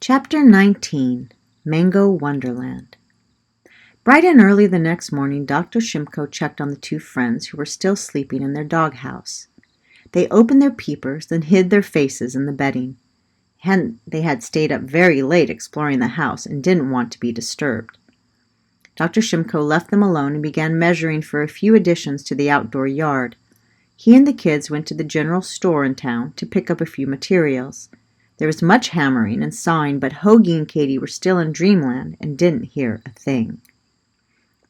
Chapter 19 Mango Wonderland. Bright and early the next morning, Dr. Shimko checked on the two friends who were still sleeping in their doghouse. They opened their peepers, then hid their faces in the bedding. They had stayed up very late exploring the house and didn't want to be disturbed. Dr. Shimko left them alone and began measuring for a few additions to the outdoor yard. He and the kids went to the general store in town to pick up a few materials. There was much hammering and sawing, but Hoagie and Katie were still in dreamland and didn't hear a thing.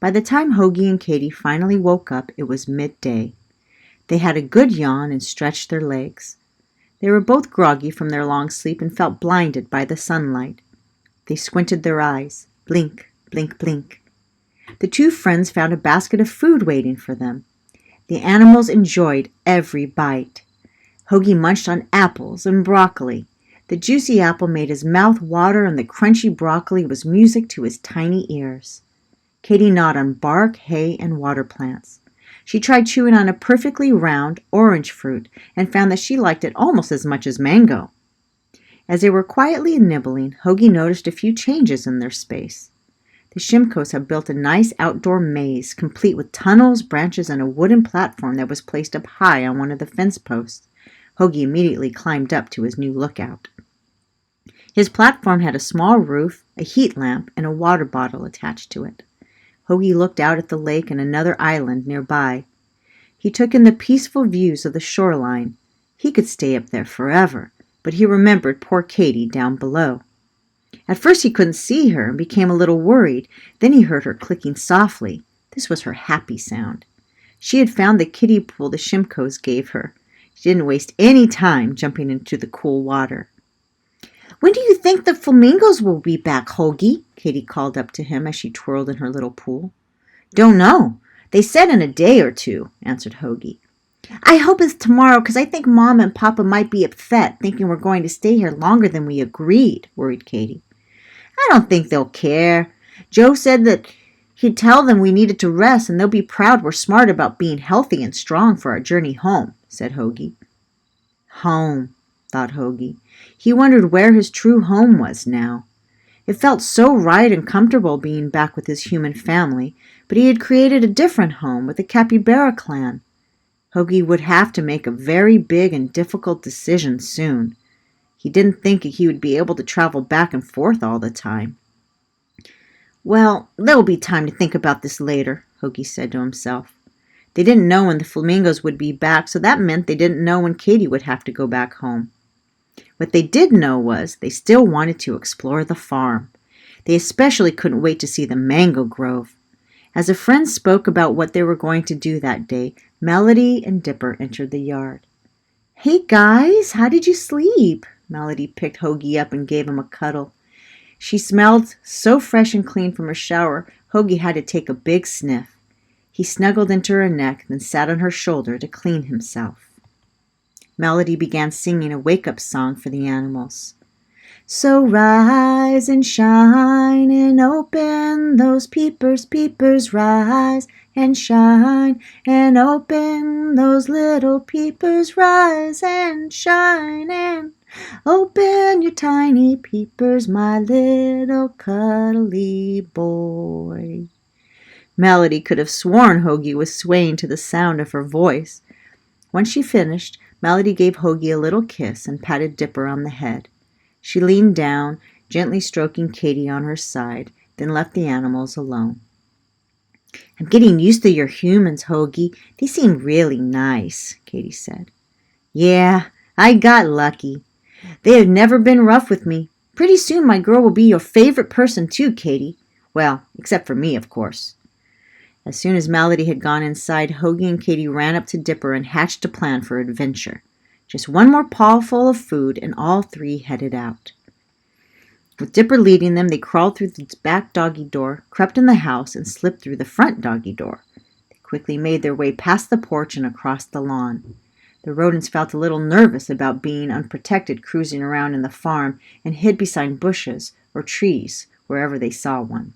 By the time Hoagie and Katie finally woke up, it was midday. They had a good yawn and stretched their legs. They were both groggy from their long sleep and felt blinded by the sunlight. They squinted their eyes. Blink, blink, blink. The two friends found a basket of food waiting for them. The animals enjoyed every bite. Hoagie munched on apples and broccoli. The juicy apple made his mouth water, and the crunchy broccoli was music to his tiny ears. Katie gnawed on bark, hay, and water plants. She tried chewing on a perfectly round orange fruit and found that she liked it almost as much as mango. As they were quietly nibbling, Hoagie noticed a few changes in their space. The Shimkos had built a nice outdoor maze, complete with tunnels, branches, and a wooden platform that was placed up high on one of the fence posts. Hoagie immediately climbed up to his new lookout. His platform had a small roof, a heat lamp, and a water bottle attached to it. Hoagie looked out at the lake and another island nearby. He took in the peaceful views of the shoreline. He could stay up there forever, but he remembered poor Katie down below. At first he couldn't see her and became a little worried. Then he heard her clicking softly. This was her happy sound. She had found the kiddie pool the Shimkos gave her. She didn't waste any time jumping into the cool water. "When do you think the flamingos will be back, Hoagie?" Katie called up to him as she twirled in her little pool. "Don't know. They said in a day or two," answered Hoagie. "I hope it's tomorrow, because I think Mom and Papa might be upset, thinking we're going to stay here longer than we agreed," worried Katie. "I don't think they'll care. Joe said that he'd tell them we needed to rest, and they'll be proud we're smart about being healthy and strong for our journey home," said Hoagie. Home, thought Hoagie. He wondered where his true home was now. It felt so right and comfortable being back with his human family, but he had created a different home with the Capybara clan. Hoagie would have to make a very big and difficult decision soon. He didn't think he would be able to travel back and forth all the time. "Well, there will be time to think about this later," Hoagie said to himself. They didn't know when the flamingos would be back, so that meant they didn't know when Katie would have to go back home. What they did know was they still wanted to explore the farm. They especially couldn't wait to see the mango grove. As the friends spoke about what they were going to do that day, Melody and Dipper entered the yard. "Hey guys, how did you sleep?" Melody picked Hoagie up and gave him a cuddle. She smelled so fresh and clean from her shower, Hoagie had to take a big sniff. He snuggled into her neck, then sat on her shoulder to clean himself. Melody began singing a wake-up song for the animals. "So rise and shine and open those peepers, peepers, rise and shine and open those little peepers, rise and shine and open your tiny peepers, my little cuddly boy." Melody could have sworn Hoagie was swaying to the sound of her voice. Once she finished, Melody gave Hoagie a little kiss and patted Dipper on the head. She leaned down, gently stroking Katie on her side, then left the animals alone. "I'm getting used to your humans, Hoagie. They seem really nice," Katie said. "Yeah, I got lucky. They have never been rough with me. Pretty soon my girl will be your favorite person too, Katie. Well, except for me, of course." As soon as Melody had gone inside, Hoagie and Katie ran up to Dipper and hatched a plan for adventure. Just one more pawful of food, and all three headed out. With Dipper leading them, they crawled through the back doggy door, crept in the house, and slipped through the front doggy door. They quickly made their way past the porch and across the lawn. The rodents felt a little nervous about being unprotected cruising around in the farm and hid beside bushes or trees wherever they saw one.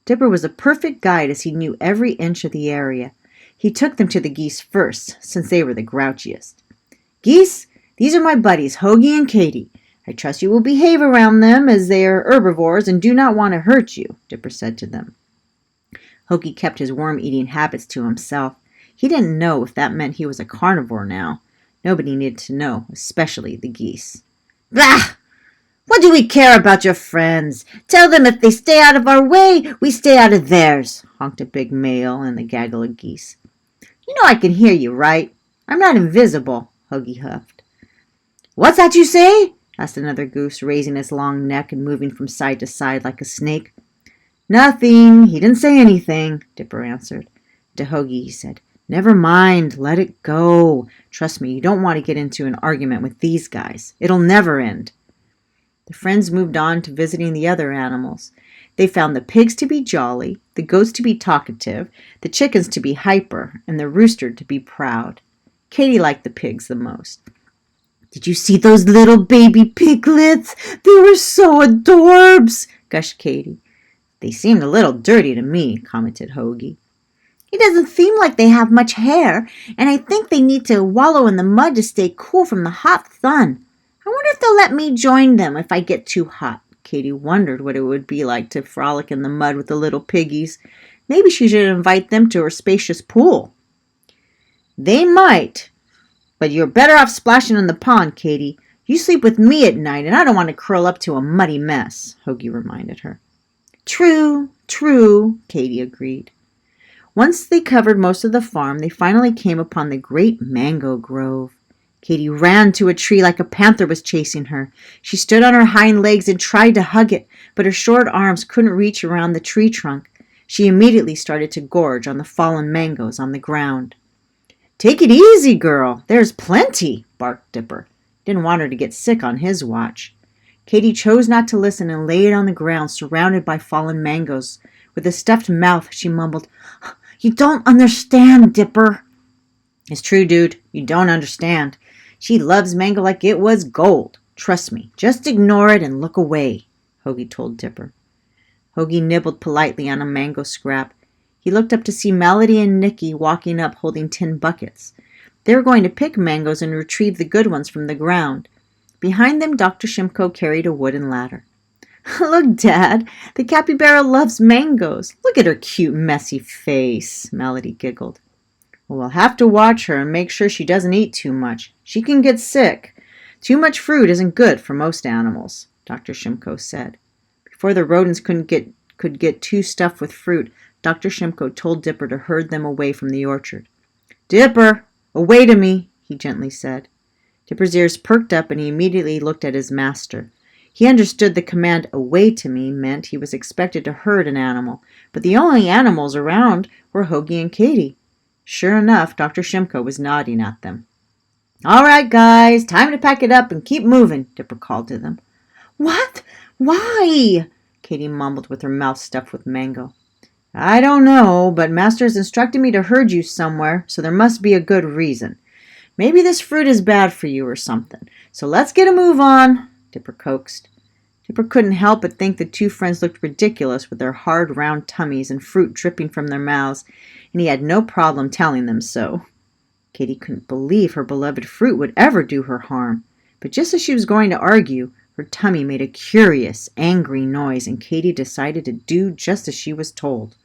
Dipper was a perfect guide as he knew every inch of the area. He took them to the geese first, since they were the grouchiest. "Geese, these are my buddies, Hoagie and Katie. I trust you will behave around them, as they are herbivores and do not want to hurt you, Dipper said to them. Hoagie kept his worm-eating habits to himself. He didn't know if that meant he was a carnivore now. Nobody needed to know, especially the geese. Bah! What do we care about your friends? Tell them if they stay out of our way, we stay out of theirs, honked a big male in the gaggle of geese. You know I can hear you, right? I'm not invisible, Hoagie huffed. What's that you say? Asked another goose, raising his long neck and moving from side to side like a snake. Nothing. He didn't say anything, Dipper answered. To Hoagie he said, Never mind. Let it go. Trust me, you don't want to get into an argument with these guys. It'll never end. The friends moved on to visiting the other animals. They found the pigs to be jolly, the goats to be talkative, the chickens to be hyper, and the rooster to be proud. Katie liked the pigs the most. Did you see those little baby piglets? They were so adorbs, gushed Katie. They seemed a little dirty to me, commented Hoagie. It doesn't seem like they have much hair, and I think they need to wallow in the mud to stay cool from the hot sun. I wonder if they'll let me join them if I get too hot. Katie wondered what it would be like to frolic in the mud with the little piggies. Maybe she should invite them to her spacious pool. They might, but you're better off splashing in the pond, Katie. You sleep with me at night, and I don't want to curl up to a muddy mess, Hoagie reminded her. True, Katie agreed. Once they covered most of the farm, they finally came upon the great mango grove. Katie ran to a tree like a panther was chasing her. She stood on her hind legs and tried to hug it, but her short arms couldn't reach around the tree trunk. She immediately started to gorge on the fallen mangoes on the ground. Take it easy, girl. There's plenty, barked Dipper. Didn't want her to get sick on his watch. Katie chose not to listen and lay on the ground surrounded by fallen mangoes. With a stuffed mouth, she mumbled, You don't understand, Dipper. It's true, dude. You don't understand. She loves mango like it was gold. Trust me. Just ignore it and look away, Hoagie told Dipper. Hoagie nibbled politely on a mango scrap. He looked up to see Melody and Nicky walking up holding tin buckets. They were going to pick mangoes and retrieve the good ones from the ground. Behind them, Dr. Shimko carried a wooden ladder. Look, Dad, the capybara loves mangoes. Look at her cute, messy face, Melody giggled. Well, we'll have to watch her and make sure she doesn't eat too much. She can get sick. Too much fruit isn't good for most animals, Dr. Shimko said. Before the rodents could get too stuffed with fruit, Dr. Shimko told Dipper to herd them away from the orchard. Dipper, away to me, he gently said. Dipper's ears perked up and he immediately looked at his master. He understood the command away to me meant he was expected to herd an animal, but the only animals around were Hoagie and Katie. Sure enough, Dr. Shimko was nodding at them. All right, guys, time to pack it up and keep moving, Dipper called to them. What? Why? Katie mumbled with her mouth stuffed with mango. I don't know, but Master has instructed me to herd you somewhere, so there must be a good reason. Maybe this fruit is bad for you or something. So let's get a move on, Dipper coaxed. Dipper couldn't help but think the two friends looked ridiculous with their hard, round tummies and fruit dripping from their mouths, and he had no problem telling them so. Katie couldn't believe her beloved fruit would ever do her harm, but just as she was going to argue, her tummy made a curious, angry noise, and Katie decided to do just as she was told.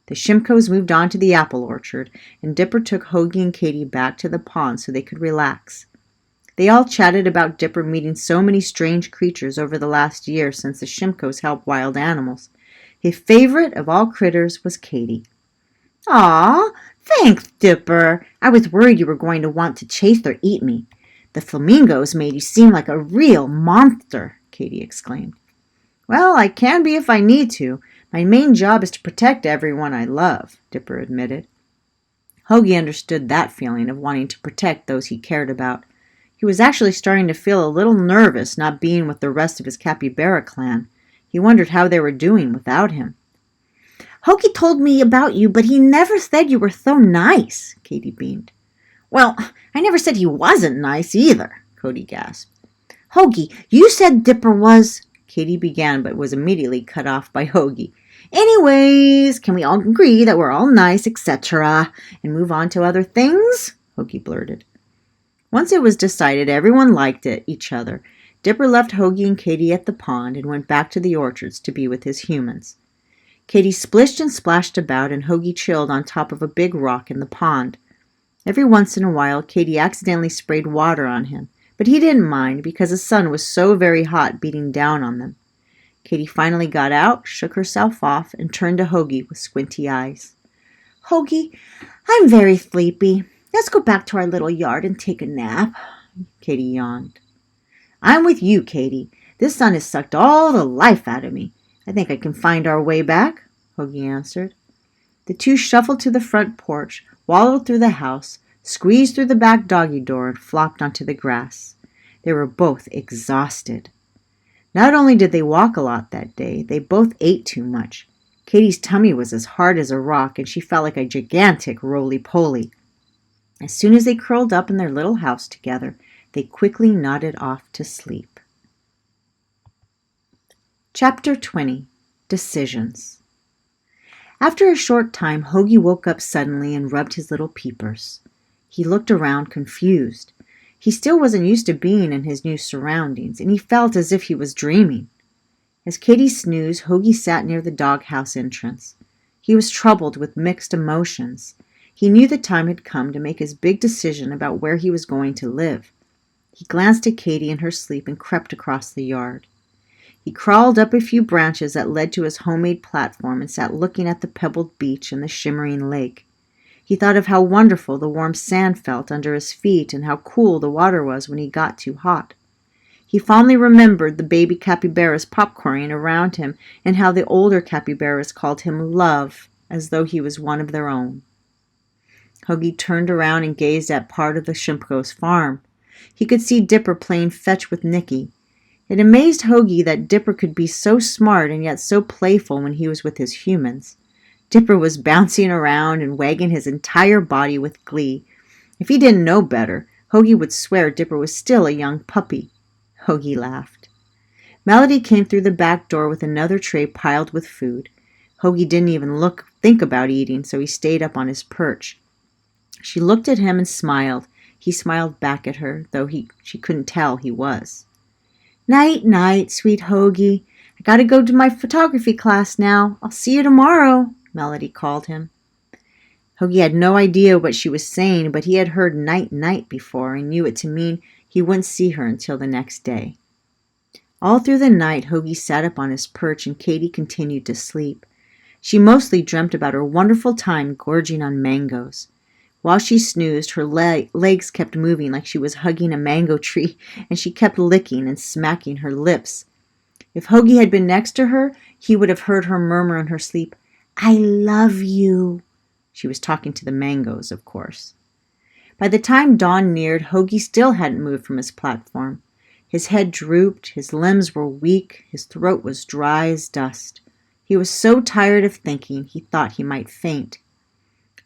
The Shimkos moved on to the apple orchard, and Dipper took Hoagie and Katie back to the pond so they could relax. They all chatted about Dipper meeting so many strange creatures over the last year since the Shimkos helped wild animals. His favorite of all critters was Katie. Aw, thanks, Dipper. I was worried you were going to want to chase or eat me. The flamingos made you seem like a real monster, Katie exclaimed. Well, I can be if I need to. My main job is to protect everyone I love, Dipper admitted. Hoagie understood that feeling of wanting to protect those he cared about. He was actually starting to feel a little nervous not being with the rest of his capybara clan. He wondered how they were doing without him. Hoagie told me about you, but he never said you were so nice, Katie beamed. Well, I never said he wasn't nice either, Cody gasped. Hoagie, you said Dipper was... Katie began, but was immediately cut off by Hoagie. Anyways, can we all agree that we're all nice, etc., and move on to other things? Hoagie blurted. Once it was decided everyone liked each other, Dipper left Hoagie and Katie at the pond and went back to the orchards to be with his humans. Katie splished and splashed about, and Hoagie chilled on top of a big rock in the pond. Every once in a while, Katie accidentally sprayed water on him, but he didn't mind because the sun was so very hot beating down on them. Katie finally got out, shook herself off, and turned to Hoagie with squinty eyes. "Hoagie, I'm very sleepy. Let's go back to our little yard and take a nap." Katie yawned. "I'm with you, Katie. This sun has sucked all the life out of me. I think I can find our way back," Hoagie answered. The two shuffled to the front porch, waddled through the house, squeezed through the back doggy door, and flopped onto the grass. They were both exhausted. Not only did they walk a lot that day, they both ate too much. Katie's tummy was as hard as a rock, and she felt like a gigantic roly-poly. As soon as they curled up in their little house together, they quickly nodded off to sleep. Chapter 20. Decisions. After a short time, Hoagie woke up suddenly and rubbed his little peepers. He looked around confused. He still wasn't used to being in his new surroundings, and he felt as if he was dreaming. As Katie snoozed, Hoagie sat near the doghouse entrance. He was troubled with mixed emotions. He knew the time had come to make his big decision about where he was going to live. He glanced at Katie in her sleep and crept across the yard. He crawled up a few branches that led to his homemade platform and sat looking at the pebbled beach and the shimmering lake. He thought of how wonderful the warm sand felt under his feet and how cool the water was when he got too hot. He fondly remembered the baby capybaras popcorning around him and how the older capybaras called him Love, as though he was one of their own. Hoagie turned around and gazed at part of the Shimko's farm. He could see Dipper playing fetch with Nicky. It amazed Hoagie that Dipper could be so smart and yet so playful when he was with his humans. Dipper was bouncing around and wagging his entire body with glee. If he didn't know better, Hoagie would swear Dipper was still a young puppy. Hoagie laughed. Melody came through the back door with another tray piled with food. Hoagie didn't even think about eating, so he stayed up on his perch. She looked at him and smiled. He smiled back at her, though she couldn't tell he was. "Night, night, sweet Hoagie. I gotta go to my photography class now. I'll see you tomorrow," Melody called him. Hoagie had no idea what she was saying, but he had heard night, night before and knew it to mean he wouldn't see her until the next day. All through the night, Hoagie sat up on his perch and Katie continued to sleep. She mostly dreamt about her wonderful time gorging on mangoes. While she snoozed, her legs kept moving like she was hugging a mango tree, and she kept licking and smacking her lips. If Hoagie had been next to her, he would have heard her murmur in her sleep, "I love you." She was talking to the mangoes, of course. By the time dawn neared, Hoagie still hadn't moved from his platform. His head drooped, his limbs were weak, his throat was dry as dust. He was so tired of thinking, he thought he might faint.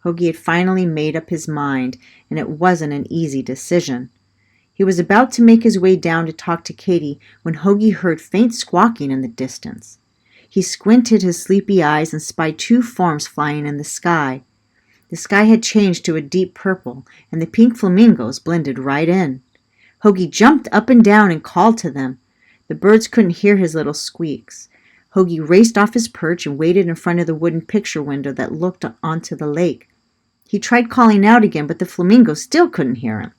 Hoagie had finally made up his mind, and it wasn't an easy decision. He was about to make his way down to talk to Katie when Hoagie heard faint squawking in the distance. He squinted his sleepy eyes and spied two forms flying in the sky. The sky had changed to a deep purple, and the pink flamingos blended right in. Hoagie jumped up and down and called to them. The birds couldn't hear his little squeaks. Hoagie raced off his perch and waited in front of the wooden picture window that looked onto the lake. He tried calling out again, but the flamingos still couldn't hear him.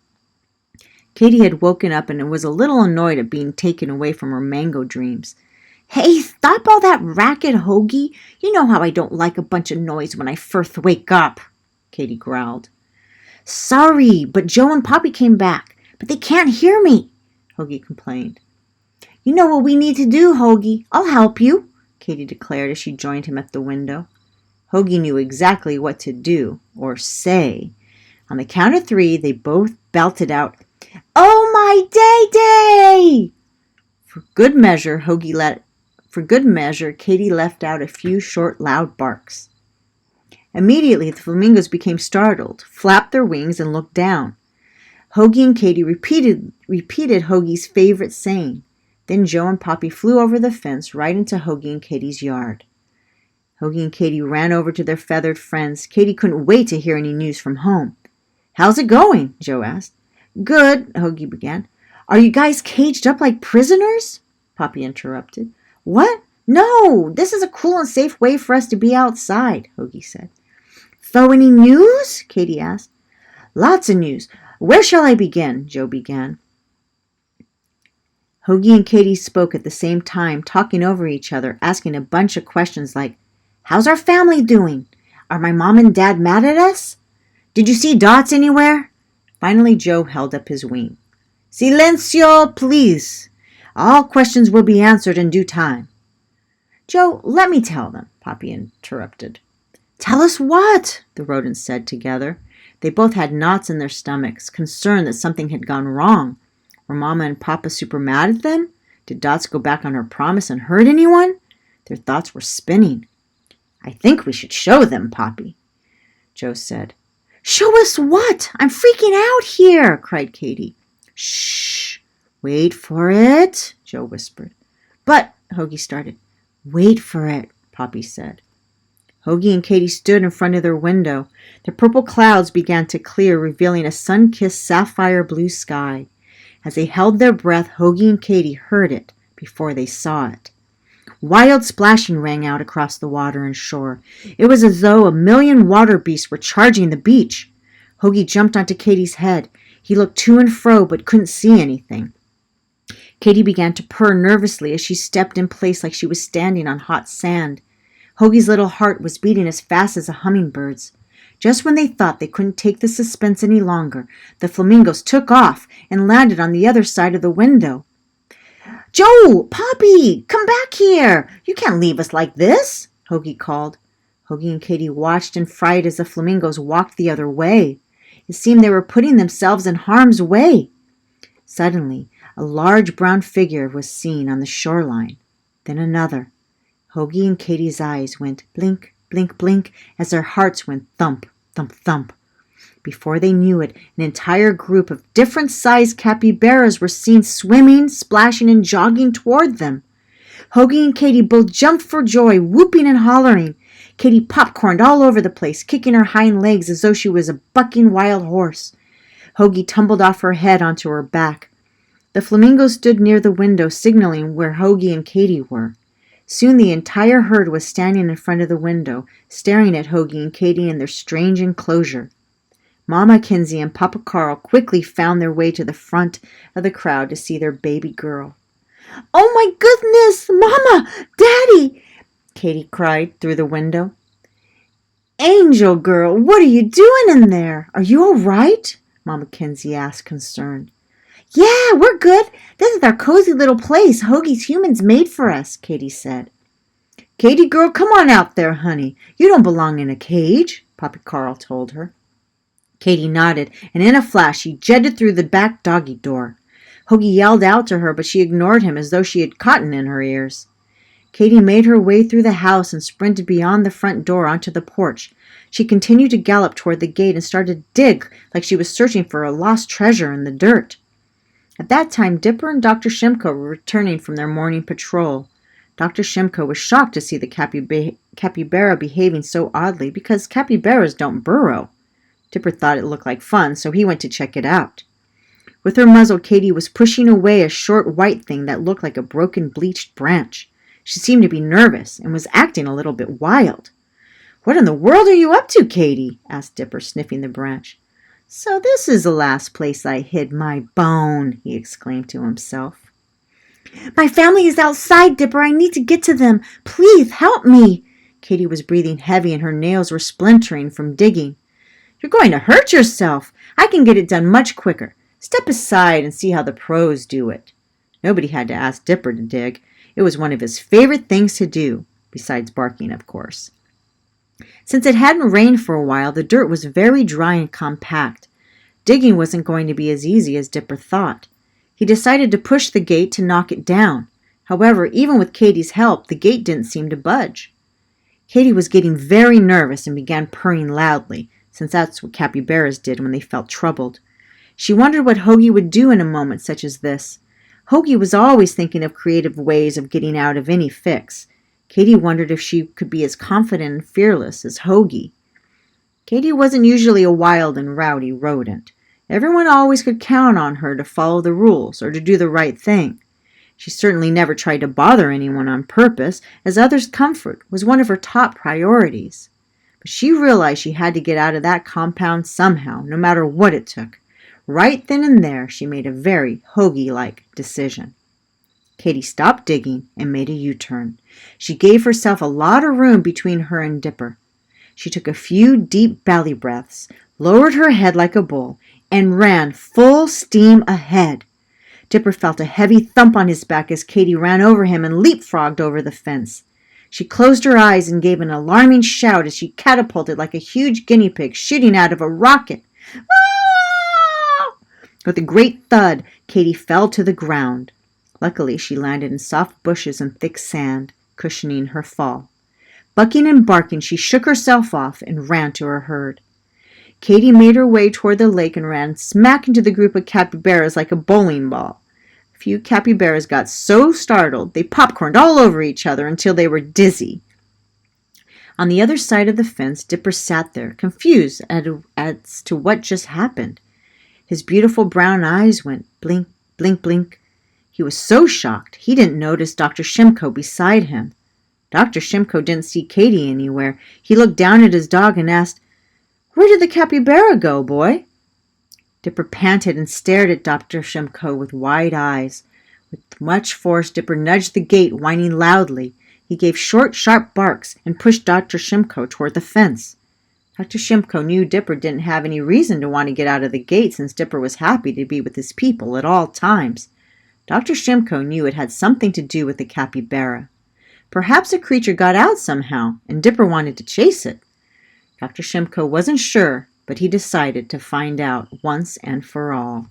Katie had woken up and was a little annoyed at being taken away from her mango dreams. "Hey, stop all that racket, Hoagie. You know how I don't like a bunch of noise when I first wake up," Katie growled. "Sorry, but Joe and Poppy came back, but they can't hear me," Hoagie complained. "You know what we need to do, Hoagie. I'll help you," Katie declared as she joined him at the window. Hoagie knew exactly what to do, or say. On the count of 3, they both belted out, "Oh, my day-day!" For good measure, Katie left out a few short, loud barks. Immediately, the flamingos became startled, flapped their wings, and looked down. Hoagie and Katie repeated Hoagie's favorite saying. Then Joe and Poppy flew over the fence right into Hoagie and Katie's yard. Hoagie and Katie ran over to their feathered friends. Katie couldn't wait to hear any news from home. "How's it going?" Joe asked. "Good," Hoagie began. Are you guys caged up like prisoners? Poppy interrupted. What? No, this is a cool and safe way for us to be outside, Hoagie said. So any news? Katie asked. Lots of news. Where shall I begin? Joe began. Hoagie and Katie spoke at the same time, talking over each other, asking a bunch of questions like, How's our family doing? Are my mom and dad mad at us? Did you see Dots anywhere? Finally, Joe held up his wing. Silencio, please. All questions will be answered in due time. Joe, let me tell them, Poppy interrupted. Tell us what? The rodents said together. They both had knots in their stomachs, concerned that something had gone wrong. Were Mama and Papa super mad at them? Did Dots go back on her promise and hurt anyone? Their thoughts were spinning. I think we should show them, Poppy, Joe said. Show us what? I'm freaking out here, cried Katie. Shh, wait for it, Joe whispered. But, Hoagie started. Wait for it, Poppy said. Hoagie and Katie stood in front of their window. The purple clouds began to clear, revealing a sun-kissed sapphire blue sky. As they held their breath, Hoagie and Katie heard it before they saw it. Wild splashing rang out across the water and shore. It was as though a million water beasts were charging the beach. Hoagie jumped onto Katie's head. He looked to and fro but couldn't see anything. Katie began to purr nervously as she stepped in place like she was standing on hot sand. Hoagie's little heart was beating as fast as a hummingbird's. Just when they thought they couldn't take the suspense any longer, the flamingos took off and landed on the other side of the window. Joe! Poppy! Come back here! You can't leave us like this! Hoagie called. Hoagie and Katie watched in fright as the flamingos walked the other way. It seemed they were putting themselves in harm's way. Suddenly, a large brown figure was seen on the shoreline. Then another. Hoagie and Katie's eyes went blink, blink, blink as their hearts went thump, thump, thump. Before they knew it, an entire group of different-sized capybaras were seen swimming, splashing, and jogging toward them. Hoagie and Katie both jumped for joy, whooping and hollering. Katie popcorned all over the place, kicking her hind legs as though she was a bucking wild horse. Hoagie tumbled off her head onto her back. The flamingos stood near the window, signaling where Hoagie and Katie were. Soon the entire herd was standing in front of the window, staring at Hoagie and Katie in their strange enclosure. Mama Kinsey and Papa Carl quickly found their way to the front of the crowd to see their baby girl. Oh my goodness! Mama! Daddy! Katie cried through the window. Angel girl, what are you doing in there? Are you all right? Mama Kinsey asked, concerned. Yeah, we're good. This is our cozy little place Hoagie's humans made for us, Katie said. Katie girl, come on out there, honey. You don't belong in a cage, Papa Carl told her. Katie nodded, and in a flash she jetted through the back doggy door. Hoagie yelled out to her, but she ignored him as though she had cotton in her ears. Katie made her way through the house and sprinted beyond the front door onto the porch. She continued to gallop toward the gate and started to dig like she was searching for a lost treasure in the dirt. At that time, Dipper and Dr. Shimko were returning from their morning patrol. Dr. Shimko was shocked to see the capybara behaving so oddly because capybaras don't burrow. Dipper thought it looked like fun, so he went to check it out. With her muzzle, Katie was pushing away a short white thing that looked like a broken bleached branch. She seemed to be nervous and was acting a little bit wild. What in the world are you up to, Katie? Asked Dipper, sniffing the branch. So this is the last place I hid my bone, he exclaimed to himself. My family is outside, Dipper. I need to get to them. Please help me. Katie was breathing heavy and her nails were splintering from digging. You're going to hurt yourself. I can get it done much quicker. Step aside and see how the pros do it. Nobody had to ask Dipper to dig. It was one of his favorite things to do, besides barking, of course. Since it hadn't rained for a while, the dirt was very dry and compact. Digging wasn't going to be as easy as Dipper thought. He decided to push the gate to knock it down. However, even with Katie's help, the gate didn't seem to budge. Katie was getting very nervous and began purring loudly, since that's what capybaras did when they felt troubled. She wondered what Hoagie would do in a moment such as this. Hoagie was always thinking of creative ways of getting out of any fix. Katie wondered if she could be as confident and fearless as Hoagie. Katie wasn't usually a wild and rowdy rodent. Everyone always could count on her to follow the rules or to do the right thing. She certainly never tried to bother anyone on purpose, as others' comfort was one of her top priorities. But she realized she had to get out of that compound somehow, no matter what it took. Right then and there, she made a very Hoagie-like decision. Katie stopped digging and made a U-turn. She gave herself a lot of room between her and Dipper. She took a few deep belly breaths, lowered her head like a bull, and ran full steam ahead. Dipper felt a heavy thump on his back as Katie ran over him and leapfrogged over the fence. She closed her eyes and gave an alarming shout as she catapulted like a huge guinea pig shooting out of a rocket. Ah! With a great thud, Katie fell to the ground. Luckily, she landed in soft bushes and thick sand, cushioning her fall. Bucking and barking, she shook herself off and ran to her herd. Katie made her way toward the lake and ran smack into the group of capybaras like a bowling ball. A few capybaras got so startled they popcorned all over each other until they were dizzy. On the other side of the fence, Dipper sat there, confused as to what just happened. His beautiful brown eyes went blink, blink, blink. He was so shocked he didn't notice Dr. Shimko beside him. Dr. Shimko didn't see Katie anywhere. He looked down at his dog and asked, "Where did the capybara go, boy?" Dipper panted and stared at Dr. Shimko with wide eyes. With much force, Dipper nudged the gate, whining loudly. He gave short, sharp barks and pushed Dr. Shimko toward the fence. Dr. Shimko knew Dipper didn't have any reason to want to get out of the gate since Dipper was happy to be with his people at all times. Dr. Shimko knew it had something to do with the capybara. Perhaps the creature got out somehow, and Dipper wanted to chase it. Dr. Shimko wasn't sure, but he decided to find out once and for all.